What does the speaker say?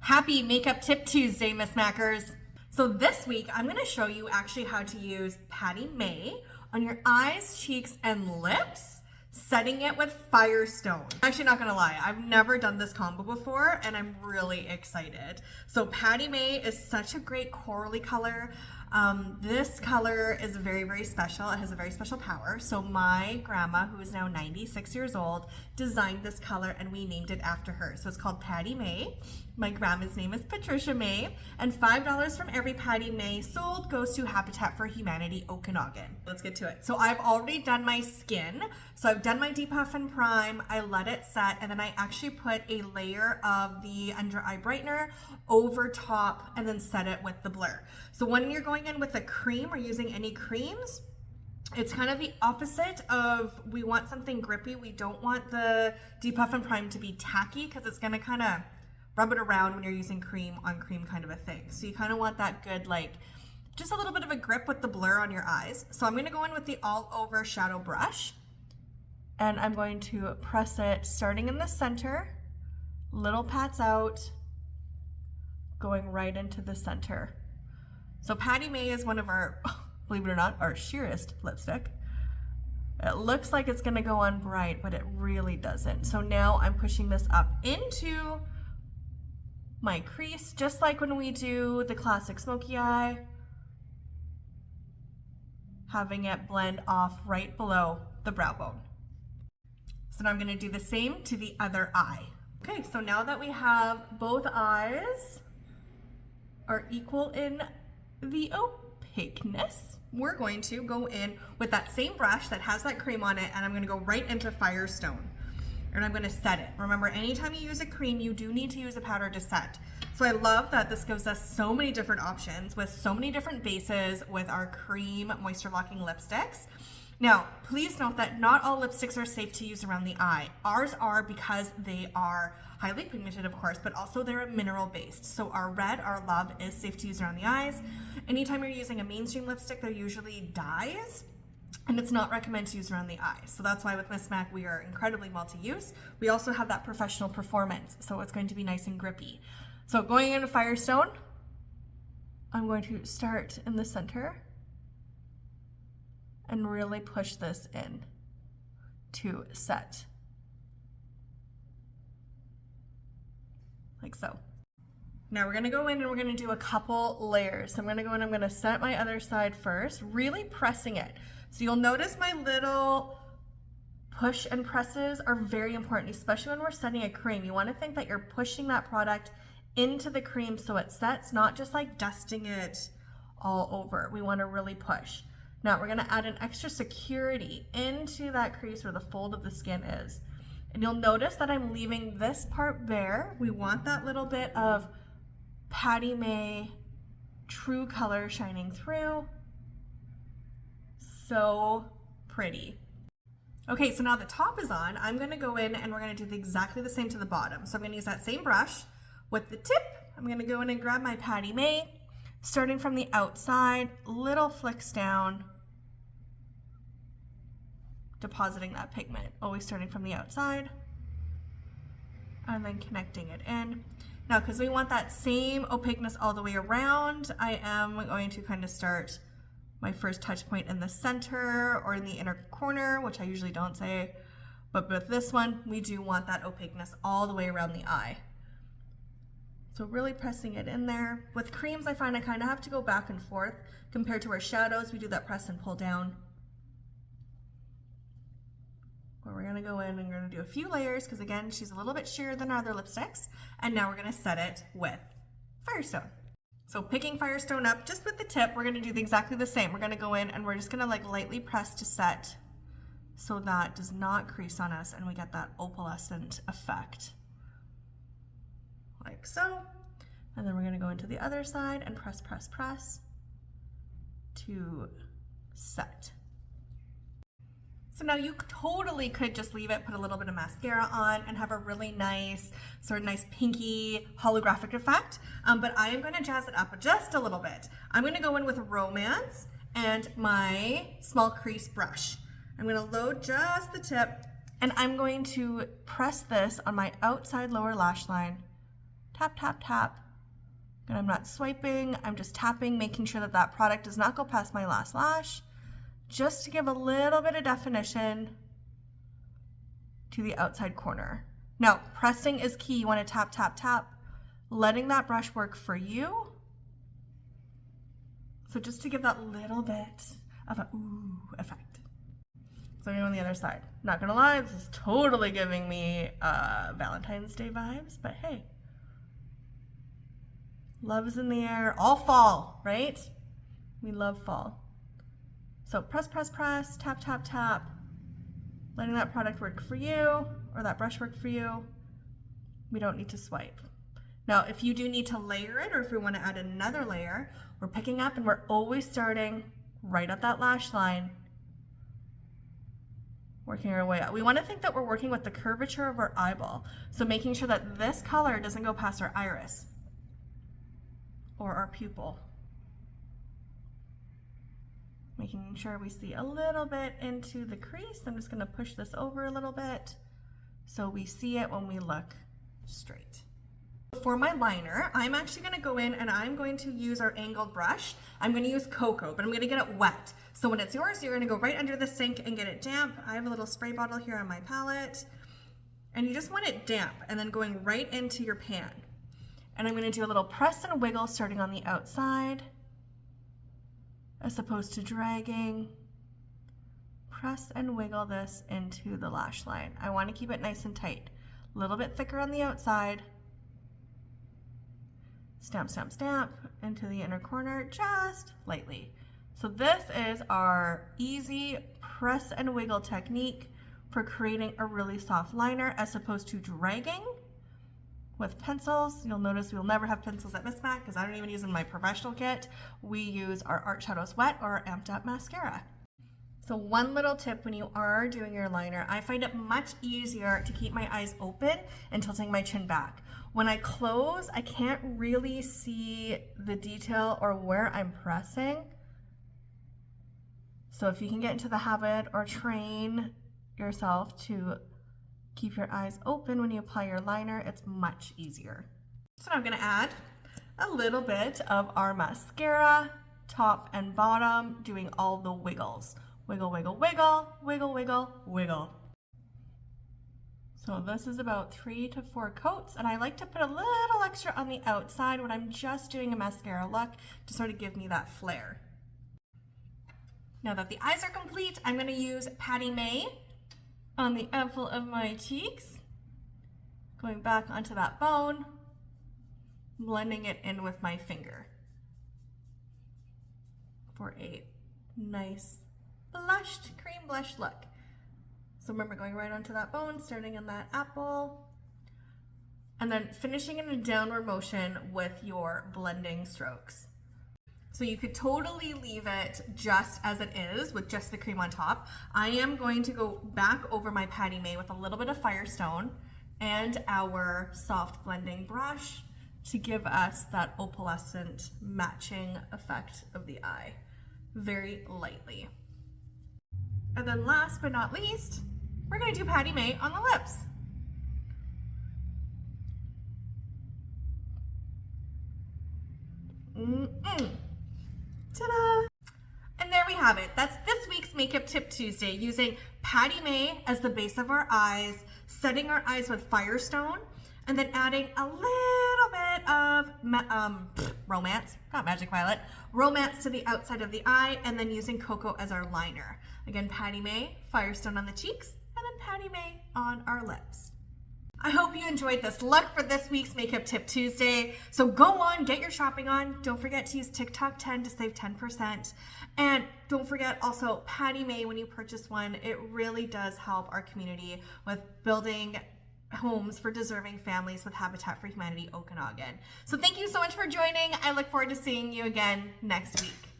Happy Makeup Tip Tuesday, Miss Mackers. So this week, I'm gonna show you actually how to use Patty Mae on your eyes, cheeks, and lips, setting it with Firestone. I'm actually not gonna lie, I've never done this combo before and I'm really excited. So Patty Mae is such a great corally color. This color is very, very special. It has a very special power. So my grandma, who is now 96 years old, designed this color and we named it after her. So it's called Patty Mae. My grandma's name is Patricia Mae, and $5 from every Patty Mae sold goes to Habitat for Humanity Okanagan. Let's get to it. So I've already done my skin. So I've done my depuff and prime, I let it set, and then I actually put a layer of the under eye brightener over top and then set it with the blur. So when you're going in with a cream or using any creams, it's kind of the opposite of, we want something grippy. We don't want the depuff and prime to be tacky because it's gonna kind of rub it around when you're using cream on cream kind of a thing. So you kind of want that good, like, just a little bit of a grip with the blur on your eyes. So I'm gonna go in with the all over shadow brush and I'm going to press it starting in the center, little pats out, going right into the center. So Patty Mae is one of our, believe it or not, our sheerest lipstick. It looks like it's gonna go on bright, but it really doesn't. So now I'm pushing this up into my crease, just like when we do the classic smoky eye, having it blend off right below the brow bone. So now I'm gonna do the same to the other eye. Okay, so now that we have both eyes are equal in the opaqueness, we're going to go in with that same brush that has that cream on it, and I'm gonna go right into Firestone. And I'm gonna set it. Remember, anytime you use a cream, you do need to use a powder to set. So I love that this gives us so many different options with so many different bases with our cream moisture locking lipsticks. Now, please note that not all lipsticks are safe to use around the eye. Ours are because they are highly pigmented, of course, but also they're mineral based. So our red, our Love, is safe to use around the eyes. Anytime you're using a mainstream lipstick, they're usually dyes, and it's not recommended to use around the eyes. So that's why with Miss Mac, we are incredibly multi-use. We also have that professional performance, so it's going to be nice and grippy. So going into Firestone, I'm going to start in the center and really push this in to set. Like so. Now we're gonna go in and we're gonna do a couple layers. So I'm gonna go in, I'm gonna set my other side first, really pressing it. So you'll notice my little push and presses are very important, especially when we're setting a cream. You wanna think that you're pushing that product into the cream so it sets, not just like dusting it all over. We wanna really push. Now we're gonna add an extra security into that crease where the fold of the skin is. And you'll notice that I'm leaving this part bare. We want that little bit of Patty Mae true color shining through. So pretty. Okay, so now the top is on. I'm gonna go in and we're gonna do exactly the same to the bottom. So I'm gonna use that same brush with the tip. I'm gonna go in and grab my Patty Mae, starting from the outside, little flicks down, depositing that pigment, always starting from the outside, and then connecting it in. Now, because we want that same opaqueness all the way around, I am going to kind of start my first touch point in the center or in the inner corner, which I usually don't say, but with this one, we do want that opaqueness all the way around the eye. So really pressing it in there. With creams, I find I kind of have to go back and forth. Compared to our shadows, we do that press and pull down. Where we're gonna go in and we're gonna do a few layers, because again, she's a little bit sheerer than our other lipsticks. And now we're gonna set it with Firestone. So picking Firestone up just with the tip, we're gonna do exactly the same. We're gonna go in and we're just gonna like lightly press to set so that does not crease on us and we get that opalescent effect. Like so. And then we're gonna go into the other side and press, press, press to set. So now you totally could just leave it, put a little bit of mascara on and have a really nice, sort of nice pinky holographic effect. But I am gonna jazz it up just a little bit. I'm gonna go in with Romance and my small crease brush. I'm gonna load just the tip and I'm going to press this on my outside lower lash line tap, tap, tap. And I'm not swiping, I'm just tapping, making sure that that product does not go past my last lash, just to give a little bit of definition to the outside corner. Now, pressing is key. You want to tap, tap, tap, letting that brush work for you. So just to give that little bit of a ooh effect. So I'm going on the other side. Not gonna lie, this is totally giving me Valentine's Day vibes, but hey. Love is in the air, all fall, right? We love fall. So press, press, press, tap, tap, tap, letting that product work for you, or that brush work for you. We don't need to swipe. Now, if you do need to layer it, or if we want to add another layer, we're picking up and we're always starting right at that lash line, working our way up. We want to think that we're working with the curvature of our eyeball. So making sure that this color doesn't go past our iris or our pupil. Making sure we see a little bit into the crease. I'm just going to push this over a little bit so we see it when we look straight. For my liner, I'm actually going to go in and I'm going to use our angled brush. I'm going to use cocoa, but I'm going to get it wet. So when it's yours, you're going to go right under the sink and get it damp. I have a little spray bottle here on my palette, and you just want it damp and then going right into your pan. And I'm going to do a little press and wiggle starting on the outside as opposed to dragging. Press and wiggle this into the lash line. I want to keep it nice and tight. A little bit thicker on the outside. Stamp, stamp, stamp into the inner corner just lightly. So this is our easy press and wiggle technique for creating a really soft liner as opposed to dragging with pencils. You'll notice we'll never have pencils at Miss Mac because I don't even use them in my professional kit. We use our Art Shadows Wet or our Amped Up Mascara. So one little tip when you are doing your liner, I find it much easier to keep my eyes open and tilting my chin back. When I close, I can't really see the detail or where I'm pressing. So if you can get into the habit or train yourself to keep your eyes open when you apply your liner, it's much easier. So now I'm going to add a little bit of our mascara, top and bottom, doing all the wiggles. Wiggle, wiggle, wiggle, wiggle, wiggle, wiggle. So this is about 3 to 4 coats, and I like to put a little extra on the outside when I'm just doing a mascara look to sort of give me that flare. Now that the eyes are complete, I'm going to use Patty Mae on the apple of my cheeks, going back onto that bone, blending it in with my finger for a nice blushed, cream blush look. So remember, going right onto that bone, starting in that apple, and then finishing in a downward motion with your blending strokes. So you could totally leave it just as it is with just the cream on top. I am going to go back over my Patty Mae with a little bit of Firestone and our soft blending brush to give us that opalescent matching effect of the eye, very lightly. And then last but not least, we're going to do Patty Mae on the lips. Ta-da! And there we have it. That's this week's Makeup Tip Tuesday, using Patty Mae as the base of our eyes, setting our eyes with Firestone, and then adding a little bit of romance, not Magic Violet, romance to the outside of the eye, and then using cocoa as our liner. Again, Patty Mae, Firestone on the cheeks, and then Patty Mae on our lips. I hope you enjoyed this look for this week's Makeup Tip Tuesday. So go on, get your shopping on. Don't forget to use TikTok 10 to save 10%. And don't forget also Patty Mae when you purchase one. It really does help our community with building homes for deserving families with Habitat for Humanity Okanagan. So thank you so much for joining. I look forward to seeing you again next week.